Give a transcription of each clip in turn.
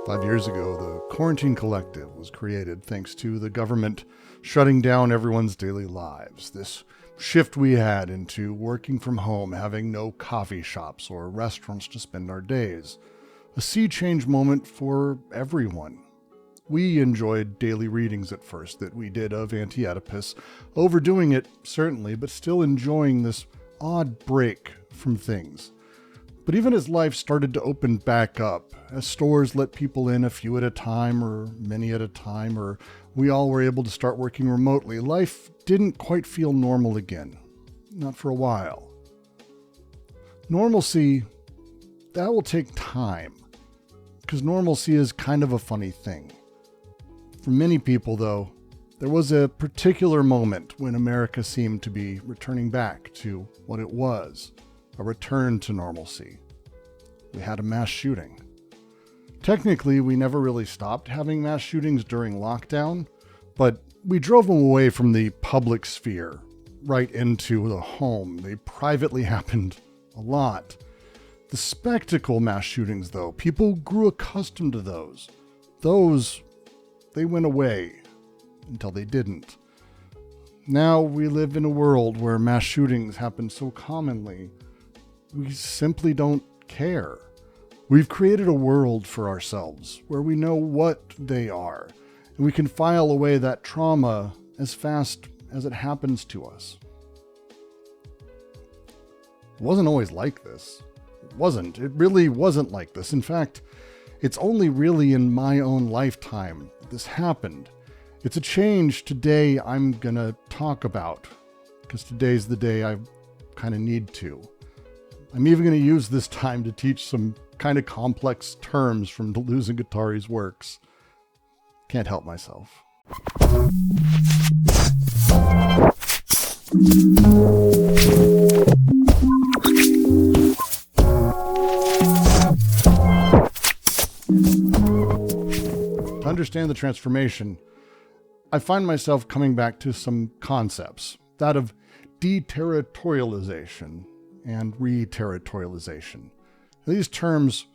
5 years ago, the Quarantine Collective was created thanks to the government shutting down everyone's daily lives. This shift we had into working from home, having no coffee shops or restaurants to spend our days. A sea change moment for everyone. We enjoyed daily readings at first that we did of Anti-Oedipus, overdoing it certainly, but still enjoying this odd break from things. But even as life started to open back up, as stores let people in a few at a time or many at a time, or we all were able to start working remotely, life didn't quite feel normal again. Not for a while. Normalcy, that will take time, because normalcy is kind of a funny thing. For many people, though, there was a particular moment when America seemed to be returning back to what it was, a return to normalcy. We had a mass shooting. Technically, we never really stopped having mass shootings during lockdown, but we drove them away from the public sphere, right into the home. They privately happened a lot. The spectacle mass shootings, though, people grew accustomed to those. They went away until they didn't. Now we live in a world where mass shootings happen so commonly, we simply don't care. We've created a world for ourselves where we know what they are, and we can file away that trauma as fast as it happens to us. It wasn't always like this. It really wasn't like this. In fact, it's only really in my own lifetime that this happened. It's a change today I'm gonna talk about, because today's the day I kind of need to. I'm even going to use this time to teach some kind of complex terms from Deleuze and Guattari's works. Can't help myself. To understand the transformation, I find myself coming back to some concepts, that of deterritorialization and reterritorialization. These terms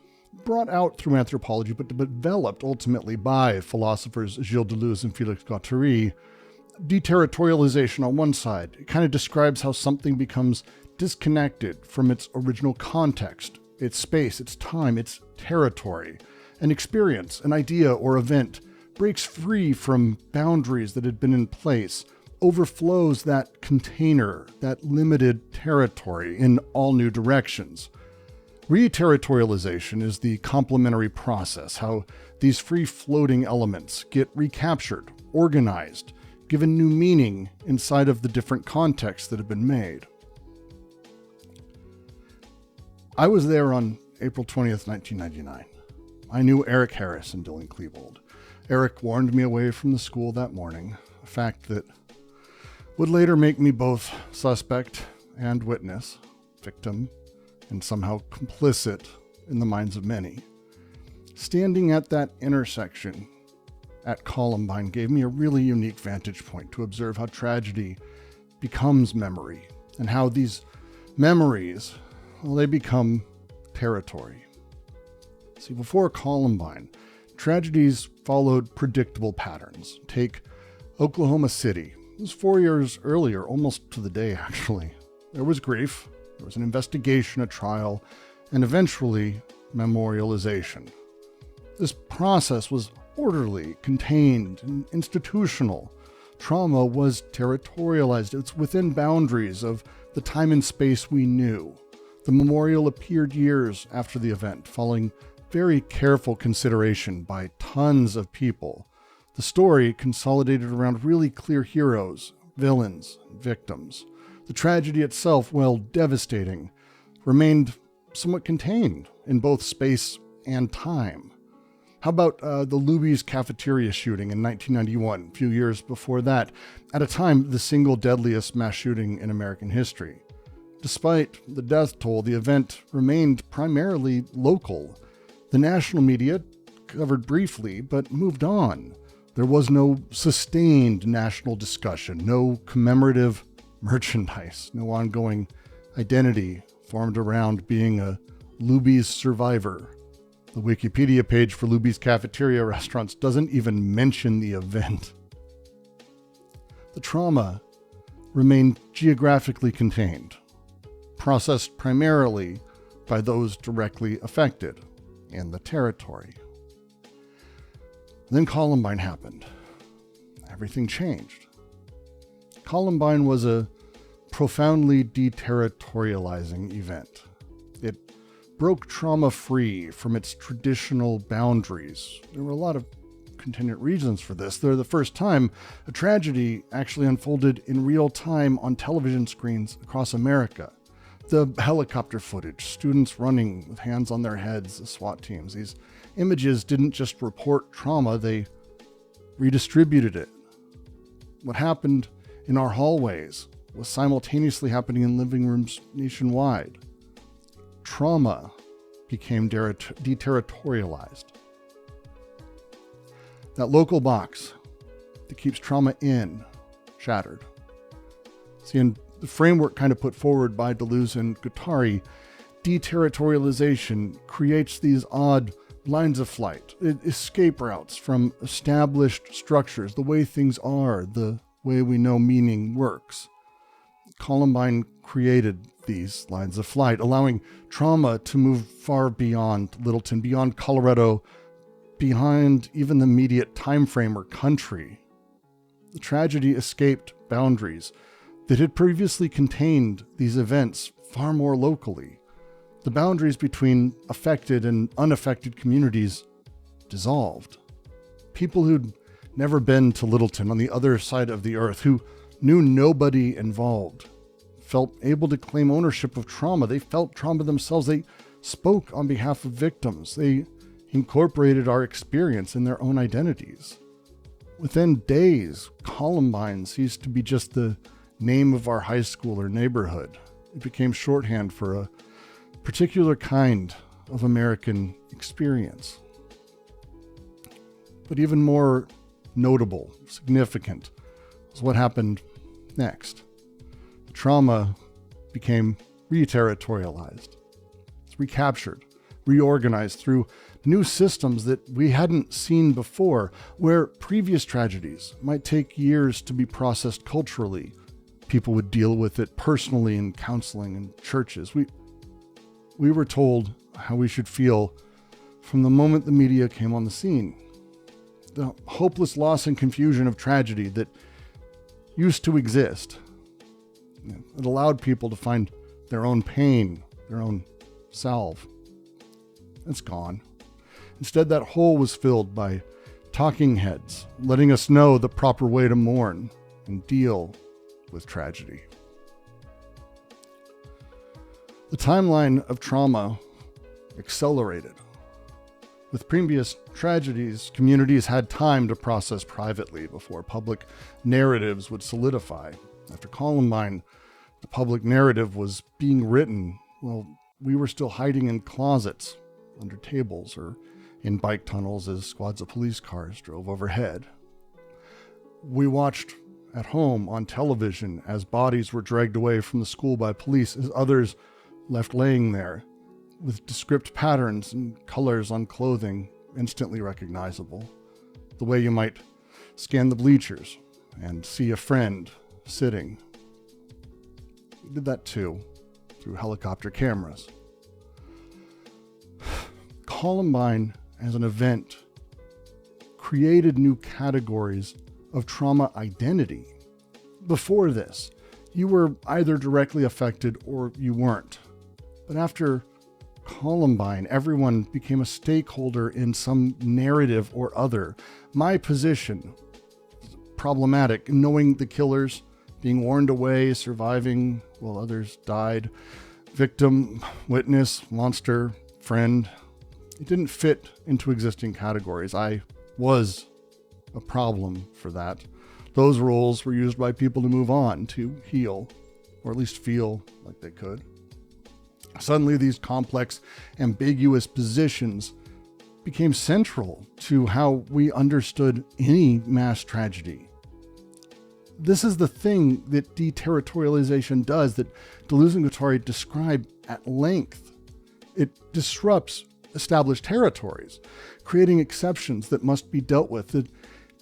brought out through anthropology, but developed ultimately by philosophers Gilles Deleuze and Félix Guattari. Deterritorialization on one side, it kind of describes how something becomes disconnected from its original context, its space, its time, its territory. An experience, an idea or event breaks free from boundaries that had been in place, overflows that container, that limited territory in all new directions. Reterritorialization is the complementary process, how these free-floating elements get recaptured, organized, given new meaning inside of the different contexts that have been made. I was there on April 20th, 1999. I knew Eric Harris and Dylan Klebold. Eric warned me away from the school that morning, a fact that would later make me both suspect and witness, victim, and somehow complicit in the minds of many. Standing at that intersection at Columbine gave me a really unique vantage point to observe how tragedy becomes memory, and how these memories, well, they become territory. See, before Columbine, tragedies followed predictable patterns. Take Oklahoma City. It was 4 years earlier, almost to the day actually. There was grief, there was an investigation, a trial, and eventually memorialization. This process was orderly, contained, and institutional. Trauma was territorialized. It's within boundaries of the time and space we knew. The memorial appeared years after the event, following very careful consideration by tons of people. The story consolidated around really clear heroes, villains, victims. The tragedy itself, while devastating, remained somewhat contained in both space and time. How about the Luby's cafeteria shooting in 1991, a few years before that, at a time the single deadliest mass shooting in American history? Despite the death toll, the event remained primarily local. The national media covered briefly, but moved on. There was no sustained national discussion, no commemorative merchandise, no ongoing identity formed around being a Luby's survivor. The Wikipedia page for Luby's Cafeteria Restaurants doesn't even mention the event. The trauma remained geographically contained, processed primarily by those directly affected in the territory. Then Columbine happened. Everything changed. Columbine was a profoundly deterritorializing event. It broke trauma free from its traditional boundaries. There were a lot of contingent reasons for this. They're the first time a tragedy actually unfolded in real time on television screens across America. The helicopter footage, students running with hands on their heads, the SWAT teams. These images didn't just report trauma, they redistributed it. What happened in our hallways was simultaneously happening in living rooms nationwide. Trauma became deterritorialized. That local box that keeps trauma in shattered. See, in the framework kind of put forward by Deleuze and Guattari, deterritorialization creates these odd lines of flight, escape routes from established structures, the way things are, the way we know meaning works. Columbine created these lines of flight, allowing trauma to move far beyond Littleton, beyond Colorado, behind even the immediate time frame or country. The tragedy escaped boundaries that had previously contained these events far more locally. The boundaries between affected and unaffected communities dissolved. People who'd never been to Littleton on the other side of the earth, who knew nobody involved, felt able to claim ownership of trauma. They felt trauma themselves. They spoke on behalf of victims. They incorporated our experience in their own identities. Within days, Columbine ceased to be just the name of our high school or neighborhood. It became shorthand for a particular kind of American experience. But even more notable, significant, was what happened next. The trauma became reterritorialized. It's recaptured, reorganized through new systems that we hadn't seen before, where previous tragedies might take years to be processed culturally. People would deal with it personally in counseling and churches. We were told how we should feel from the moment the media came on the scene. The hopeless loss and confusion of tragedy that used to exist. It allowed people to find their own pain, their own salve. It's gone. Instead, that hole was filled by talking heads, letting us know the proper way to mourn and deal with tragedy. The timeline of trauma accelerated. With previous tragedies, communities had time to process privately before public narratives would solidify. After Columbine, the public narrative was being written while we were still hiding in closets, under tables, or in bike tunnels as squads of police cars drove overhead. We watched at home on television as bodies were dragged away from the school by police, as others left laying there, with descript patterns and colors on clothing instantly recognizable, the way you might scan the bleachers and see a friend sitting. We did that too, through helicopter cameras. Columbine, as an event, created new categories of trauma identity. Before this, you were either directly affected or you weren't. But after Columbine, everyone became a stakeholder in some narrative or other. My position, problematic, knowing the killers, being warned away, surviving while others died, victim, witness, monster, friend. It didn't fit into existing categories. I was a problem for that. Those roles were used by people to move on, to heal, or at least feel like they could. Suddenly, these complex, ambiguous positions became central to how we understood any mass tragedy. This is the thing that deterritorialization does, that Deleuze and Guattari describe at length. It disrupts establish territories, creating exceptions that must be dealt with. The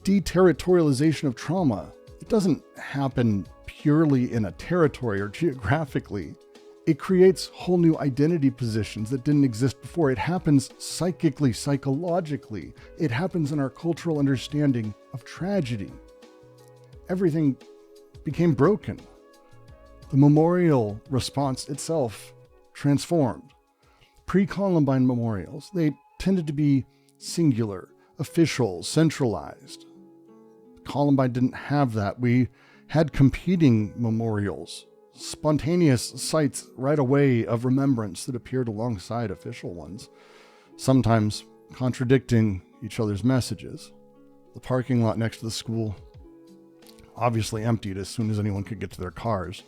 deterritorialization of trauma, it doesn't happen purely in a territory or geographically. It creates whole new identity positions that didn't exist before. It happens psychically, psychologically. It happens in our cultural understanding of tragedy. Everything became broken. The memorial response itself transformed. Pre-Columbine memorials, they tended to be singular, official, centralized. Columbine didn't have that. We had competing memorials, spontaneous sites right away of remembrance that appeared alongside official ones, sometimes contradicting each other's messages. The parking lot next to the school obviously emptied as soon as anyone could get to their cars.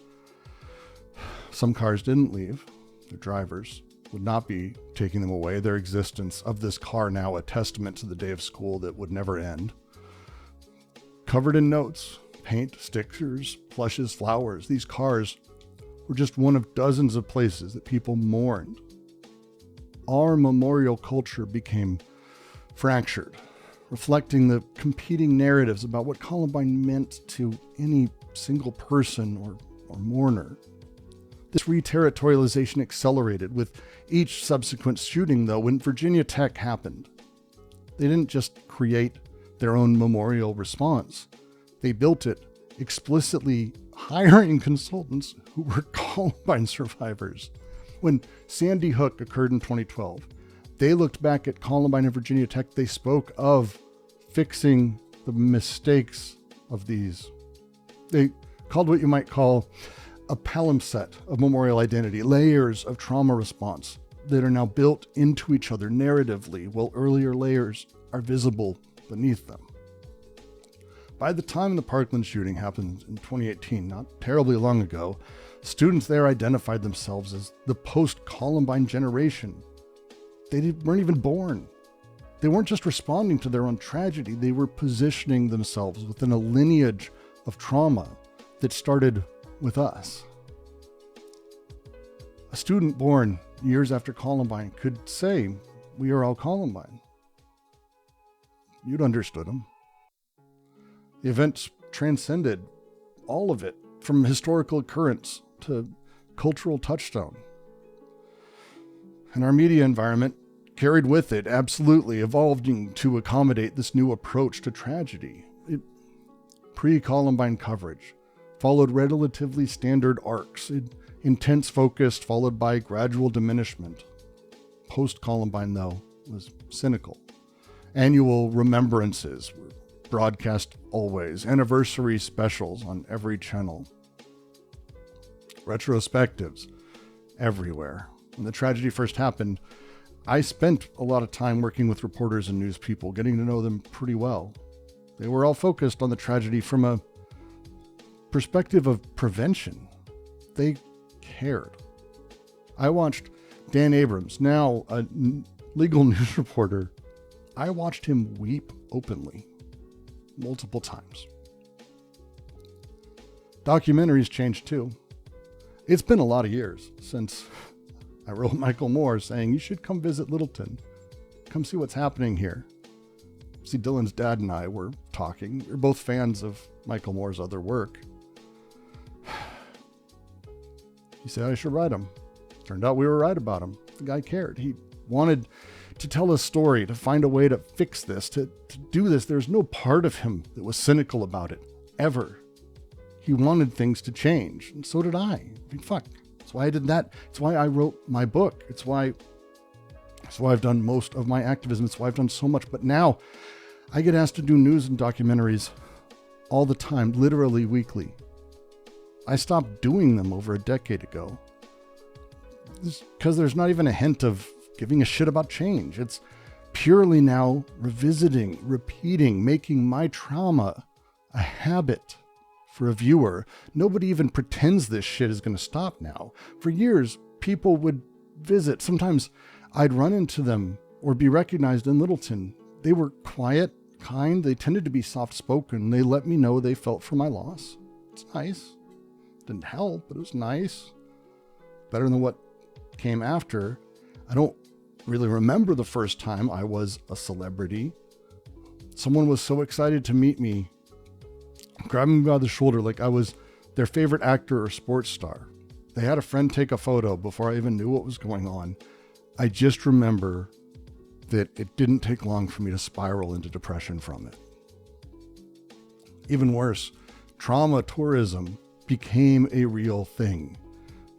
Some cars didn't leave. Their drivers would not be taking them away. Their existence of this car now a testament to the day of school that would never end. Covered in notes, paint, stickers, plushes, flowers. These cars were just one of dozens of places that people mourned. Our memorial culture became fractured, reflecting the competing narratives about what Columbine meant to any single person or mourner. This reterritorialization accelerated with each subsequent shooting, though. When Virginia Tech happened, they didn't just create their own memorial response. They built it explicitly hiring consultants who were Columbine survivors. When Sandy Hook occurred in 2012, they looked back at Columbine and Virginia Tech. They spoke of fixing the mistakes of these. They called what you might call a palimpsest of memorial identity, layers of trauma response that are now built into each other narratively, while earlier layers are visible beneath them. By the time the Parkland shooting happened in 2018, not terribly long ago, students there identified themselves as the post-Columbine generation. They weren't even born. They weren't just responding to their own tragedy, they were positioning themselves within a lineage of trauma that started with us. A student born years after Columbine could say, "We are all Columbine." You'd understood him. The events transcended all of it, from historical occurrence to cultural touchstone. And our media environment carried with it, absolutely evolving to accommodate this new approach to tragedy. Pre-Columbine coverage followed relatively standard arcs, intense focused followed by gradual diminishment. Post-Columbine, though, was cynical. Annual remembrances were broadcast always, anniversary specials on every channel, retrospectives everywhere. When the tragedy first happened, I spent a lot of time working with reporters and news people, getting to know them pretty well. They were all focused on the tragedy from a perspective of prevention. They cared. I watched Dan Abrams, now a legal news reporter. I watched him weep openly multiple times. Documentaries changed too. It's been a lot of years since I wrote Michael Moore saying, "You should come visit Littleton. Come see what's happening here." See, Dylan's dad and I were talking. We're both fans of Michael Moore's other work. He said I should write him. Turned out we were right about him. The guy cared. He wanted to tell a story, to find a way to fix this, to do this. There's no part of him that was cynical about it, ever. He wanted things to change, and so did I. Fuck. That's why I did that. It's why I wrote my book. It's why I've done most of my activism. It's why I've done so much. But now I get asked to do news and documentaries all the time, literally weekly. I stopped doing them over a decade ago because there's not even a hint of giving a shit about change. It's purely now revisiting, repeating, making my trauma a habit for a viewer. Nobody even pretends this shit is going to stop now. For years, people would visit. Sometimes I'd run into them or be recognized in Littleton. They were quiet, kind. They tended to be soft-spoken. They let me know they felt for my loss. It's nice. Didn't help, but it was nice. Better than what came after. I don't really remember the first time I was a celebrity. Someone was so excited to meet me, grabbing me by the shoulder like I was their favorite actor or sports star. They had a friend take a photo before I even knew what was going on. I just remember that it didn't take long for me to spiral into depression from it. Even worse, trauma tourism became a real thing.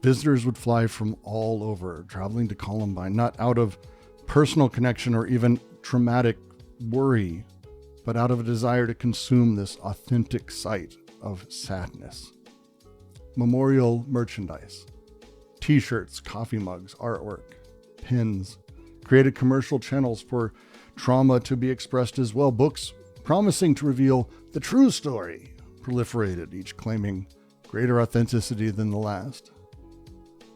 Visitors would fly from all over, traveling to Columbine, not out of personal connection or even traumatic worry, but out of a desire to consume this authentic site of sadness. Memorial merchandise, t-shirts, coffee mugs, artwork, pins, created commercial channels for trauma to be expressed as well. Books promising to reveal the true story proliferated, each claiming greater authenticity than the last.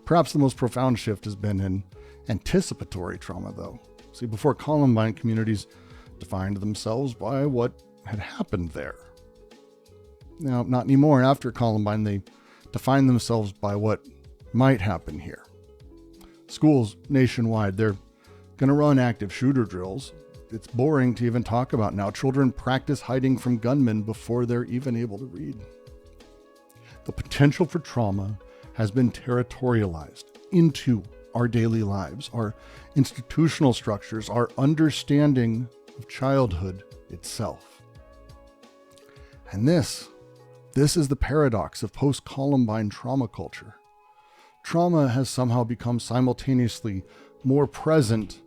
Perhaps the most profound shift has been in anticipatory trauma, though. See, before Columbine, communities defined themselves by what had happened there. Now, not anymore. After Columbine, they define themselves by what might happen here. Schools nationwide, they're going to run active shooter drills. It's boring to even talk about now. Children practice hiding from gunmen before they're even able to read. The potential for trauma has been territorialized into our daily lives, our institutional structures, our understanding of childhood itself. And this is the paradox of post-Columbine trauma culture. Trauma has somehow become simultaneously more present,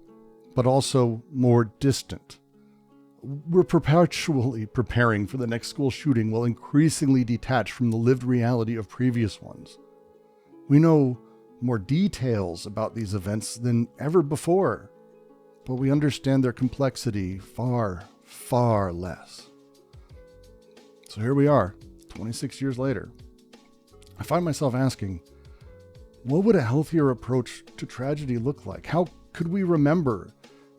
but also more distant. We're perpetually preparing for the next school shooting while increasingly detached from the lived reality of previous ones. We know more details about these events than ever before, but we understand their complexity far, far less. So here we are, 26 years later. I find myself asking, what would a healthier approach to tragedy look like? How could we remember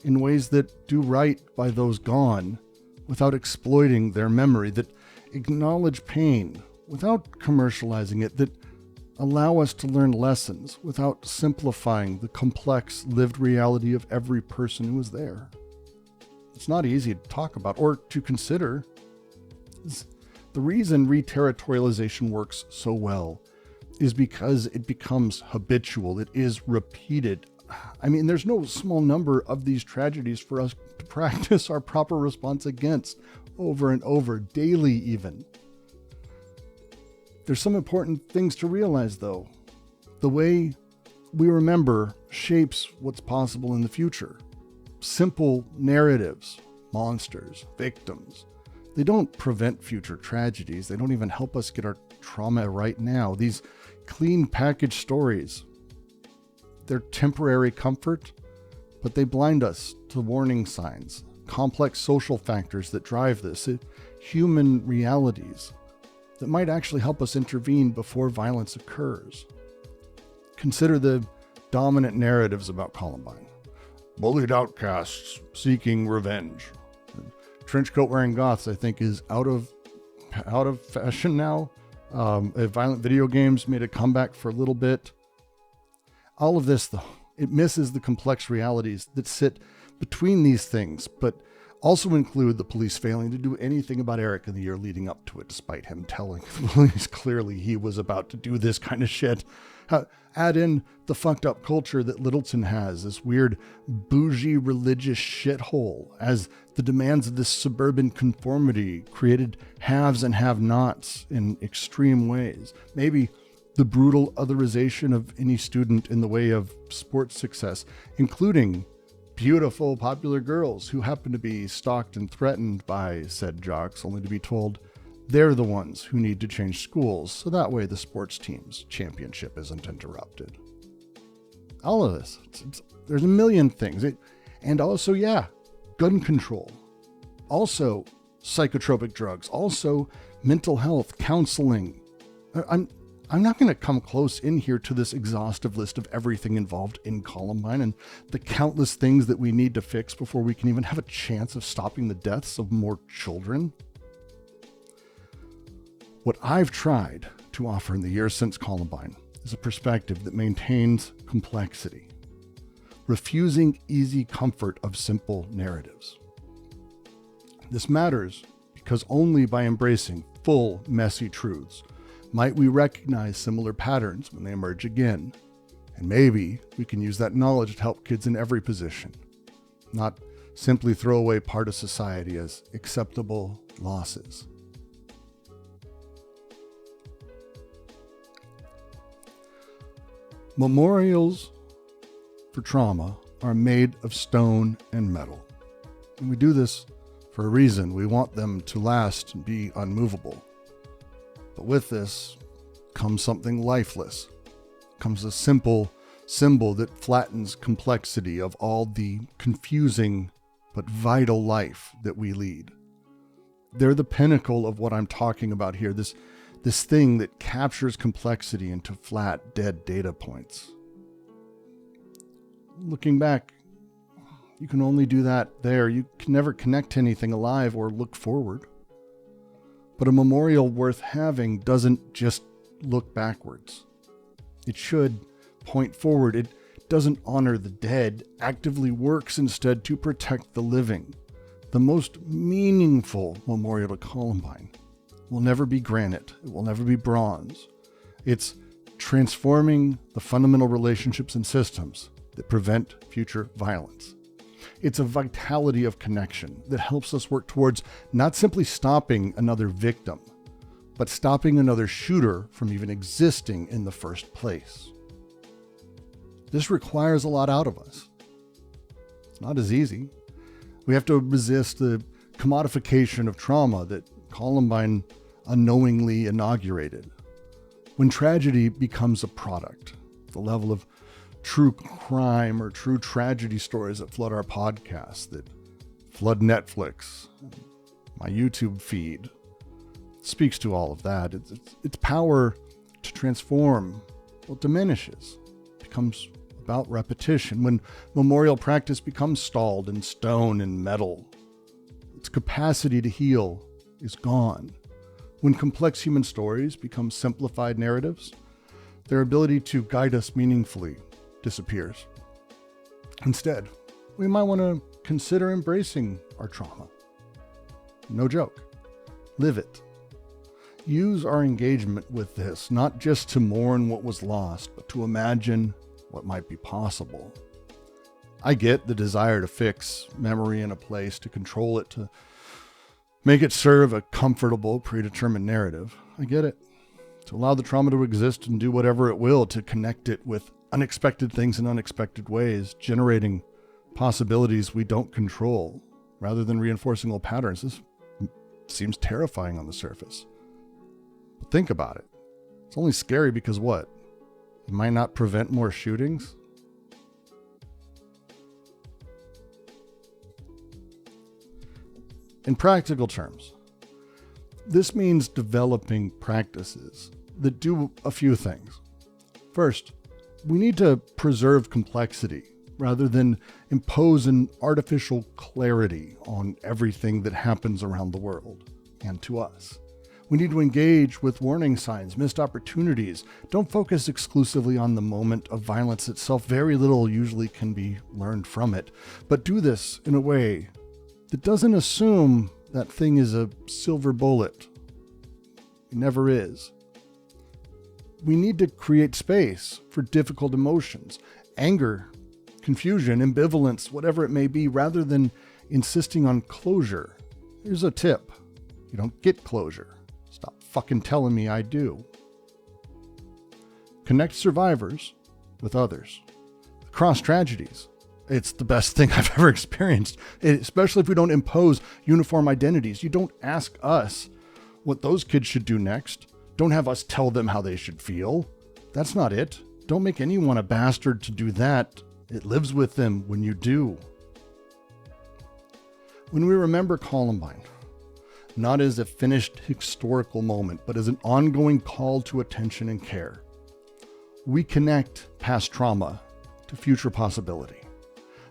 in ways that do right by those gone without exploiting their memory, that acknowledge pain without commercializing it, that allow us to learn lessons without simplifying the complex lived reality of every person who was there? It's not easy to talk about or to consider. The reason reterritorialization works so well is because it becomes habitual. It is repeated. I mean, there's no small number of these tragedies for us to practice our proper response against over and over, daily even. There's some important things to realize, though. The way we remember shapes what's possible in the future. Simple narratives, monsters, victims, they don't prevent future tragedies. They don't even help us get our trauma right now. These clean packaged stories, they're temporary comfort, but they blind us to warning signs, complex social factors that drive this, human realities that might actually help us intervene before violence occurs. Consider the dominant narratives about Columbine. Bullied outcasts seeking revenge. Trenchcoat wearing goths, I think, is out of fashion now. Violent video games made a comeback for a little bit. All of this, though, it misses the complex realities that sit between these things, but also include the police failing to do anything about Eric in the year leading up to it, despite him telling the police clearly he was about to do this kind of shit. Add in the fucked up culture that Littleton has, this weird bougie religious shithole, as the demands of this suburban conformity created haves and have-nots in extreme ways. Maybe the brutal otherization of any student in the way of sports success, including beautiful, popular girls who happen to be stalked and threatened by said jocks, only to be told they're the ones who need to change schools, so that way the sports team's championship isn't interrupted. All of this, there's a million things. And also, gun control. Also, psychotropic drugs. Also, mental health, counseling. I'm not going to come close in here to this exhaustive list of everything involved in Columbine and the countless things that we need to fix before we can even have a chance of stopping the deaths of more children. What I've tried to offer in the years since Columbine is a perspective that maintains complexity. refusing easy comfort of simple narratives. This matters because only by embracing full, messy truths might we recognize similar patterns when they emerge again. And maybe we can use that knowledge to help kids in every position, not simply throw away part of society as acceptable losses. Memorials for trauma are made of stone and metal. And we do this for a reason. We want them to last and be unmovable. But with this comes something lifeless. Comes a simple symbol that flattens complexity of all the confusing but vital life that we lead. They're the pinnacle of what I'm talking about here, this thing that captures complexity into flat, dead data points. Looking back, you can only do that there. You can never connect to anything alive or look forward. But a memorial worth having doesn't just look backwards. It should point forward. It doesn't honor the dead, actively works instead to protect the living. The most meaningful memorial to Columbine will never be granite. It will never be bronze. It's transforming the fundamental relationships and systems that prevent future violence. It's a vitality of connection that helps us work towards not simply stopping another victim, but stopping another shooter from even existing in the first place. This requires a lot out of us. It's not as easy. We have to resist the commodification of trauma that Columbine unknowingly inaugurated. When tragedy becomes a product, the level of true crime or true tragedy stories that flood our podcasts, that flood Netflix, my YouTube feed, speaks to all of that. Its power to transform, well, diminishes, becomes about repetition. When memorial practice becomes stalled in stone and metal, its capacity to heal is gone. When complex human stories become simplified narratives, their ability to guide us meaningfully disappears. Instead, we might want to consider embracing our trauma. No joke. Live it. Use our engagement with this not just to mourn what was lost, but to imagine what might be possible. I get the desire to fix memory in a place, to control it, to make it serve a comfortable, predetermined narrative. I get it. To allow the trauma to exist and do whatever it will to connect it with unexpected things in unexpected ways, generating possibilities we don't control, rather than reinforcing old patterns. This seems terrifying on the surface. But think about it. It's only scary because what? It might not prevent more shootings? In practical terms, this means developing practices that do a few things. First, we need to preserve complexity rather than impose an artificial clarity on everything that happens around the world and to us. We need to engage with warning signs, missed opportunities. Don't focus exclusively on the moment of violence itself. Very little usually can be learned from it, but do this in a way that doesn't assume that thing is a silver bullet. It never is. We need to create space for difficult emotions, anger, confusion, ambivalence, whatever it may be, rather than insisting on closure. Here's a tip. You don't get closure. Stop fucking telling me I do. Connect survivors with others. Across tragedies. It's the best thing I've ever experienced, especially if we don't impose uniform identities. You don't ask us what those kids should do next. Don't have us tell them how they should feel. That's not it. Don't make anyone a bastard to do that. It lives with them when you do. When we remember Columbine, not as a finished historical moment, but as an ongoing call to attention and care, we connect past trauma to future possibility.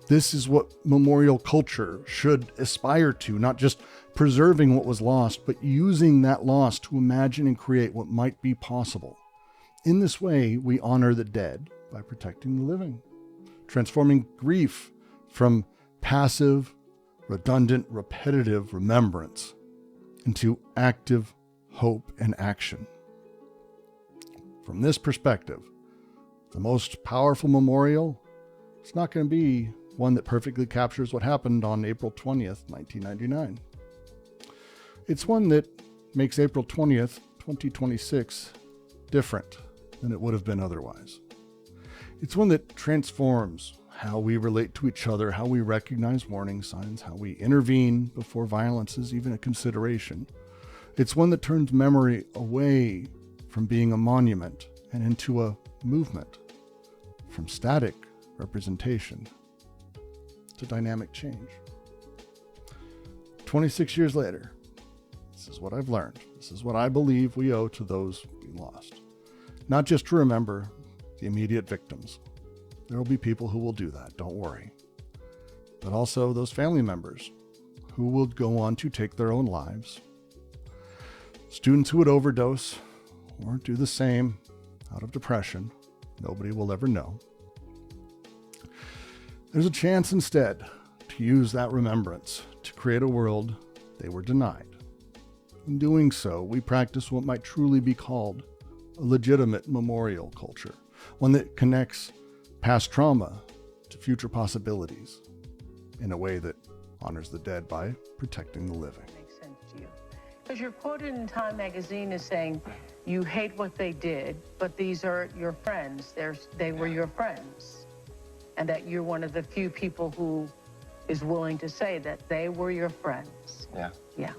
This is what memorial culture should aspire to, not just preserving what was lost, but using that loss to imagine and create what might be possible. In this way, we honor the dead by protecting the living, transforming grief from passive, redundant, repetitive remembrance into active hope and action. From this perspective, the most powerful memorial is not going to be one that perfectly captures what happened on April 20th, 1999. It's one that makes April 20th, 2026 different than it would have been otherwise. It's one that transforms how we relate to each other, how we recognize warning signs, how we intervene before violence is even a consideration. It's one that turns memory away from being a monument and into a movement, from static representation to dynamic change. 26 years later, this is what I've learned. This is what I believe we owe to those we lost. Not just to remember the immediate victims. There will be people who will do that, don't worry. But also those family members who will go on to take their own lives. Students who would overdose or do the same out of depression. Nobody will ever know. There's a chance instead to use that remembrance to create a world they were denied. In doing so, we practice what might truly be called a legitimate memorial culture, one that connects past trauma to future possibilities in a way that honors the dead by protecting the living. Makes sense to you. Because you're quoted in Time magazine as saying, you hate what they did, but these are your friends. They were your friends. And that you're one of the few people who is willing to say that they were your friends. Yeah. Yeah.